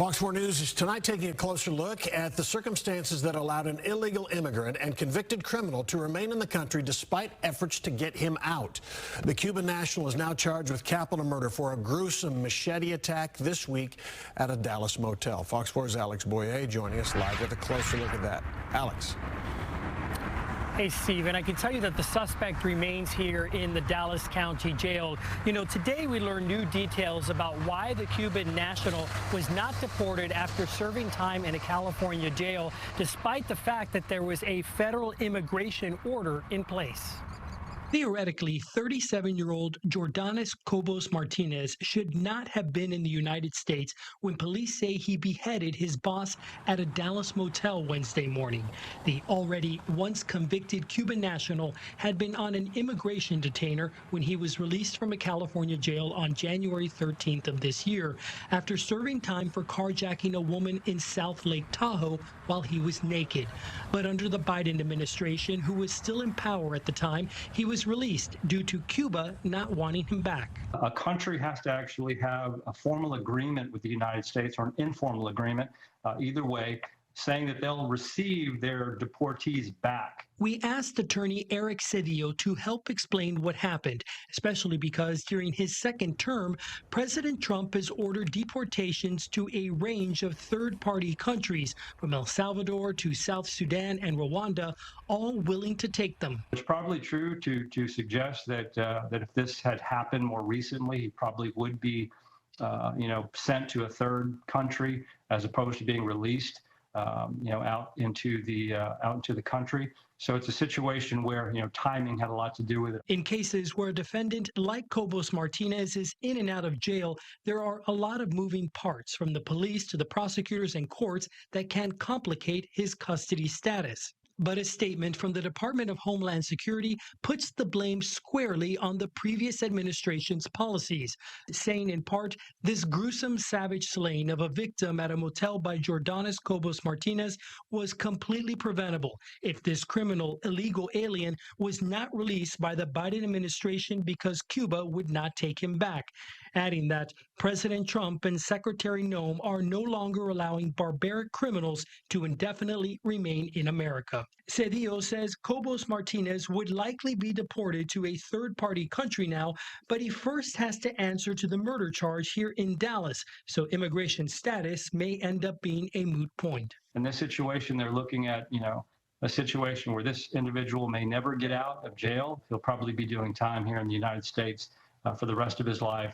Fox 4 News is tonight taking a closer look at the circumstances that allowed an illegal immigrant and convicted criminal to remain in the country despite efforts to get him out. The Cuban national is now charged with capital murder for a gruesome machete attack this week at a Dallas motel. Fox 4's Alex Boyer joining us live with a closer look at that. Alex. Hey, Steve, and I can tell you that the suspect remains here in the Dallas County Jail. You know, today we learned new details about why the Cuban national was not deported after serving time in a California jail, despite the fact that there was a federal immigration order in place. Theoretically, 37-year-old Jordanis Cobos Martinez should not have been in the United States when police say he beheaded his boss at a Dallas motel Wednesday morning. The already once convicted Cuban national had been on an immigration detainer when he was released from a California jail on January 13th of this year after serving time for carjacking a woman in South Lake Tahoe while he was naked. But under the Biden administration, who was still in power at the time, he was released due to Cuba not wanting him back. A country has to actually have a formal agreement with the United States or an informal agreement, either way, saying that they'll receive their deportees back. We asked attorney Eric Cedillo to help explain what happened, especially because during his second term, President Trump has ordered deportations to a range of third-party countries, from El Salvador to South Sudan and Rwanda, all willing to take them. It's probably true to suggest that that if this had happened more recently, he probably would be, sent to a third country as opposed to being released. Out into the country. So it's a situation where, timing had a lot to do with it. In cases where a defendant like Cobos Martinez is in and out of jail, there are a lot of moving parts, from the police to the prosecutors and courts, that can complicate his custody status. But a statement from the Department of Homeland Security puts the blame squarely on the previous administration's policies, saying in part, this gruesome savage slaying of a victim at a motel by Jordanis Cobos Martinez was completely preventable if this criminal illegal alien was not released by the Biden administration because Cuba would not take him back, adding that President Trump and Secretary Noem are no longer allowing barbaric criminals to indefinitely remain in America. Cedillo says Cobos Martinez would likely be deported to a third-party country now, but he first has to answer to the murder charge here in Dallas, so immigration status may end up being a moot point. In this situation, they're looking at, a situation where this individual may never get out of jail. He'll probably be doing time here in the United States for the rest of his life.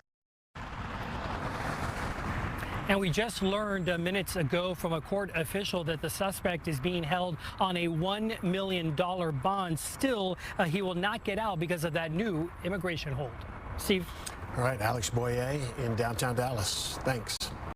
And we just learned minutes ago from a court official that the suspect is being held on a $1 million bond. Still, he will not get out because of that new immigration hold. Steve? All right, Alex Boyer in downtown Dallas. Thanks.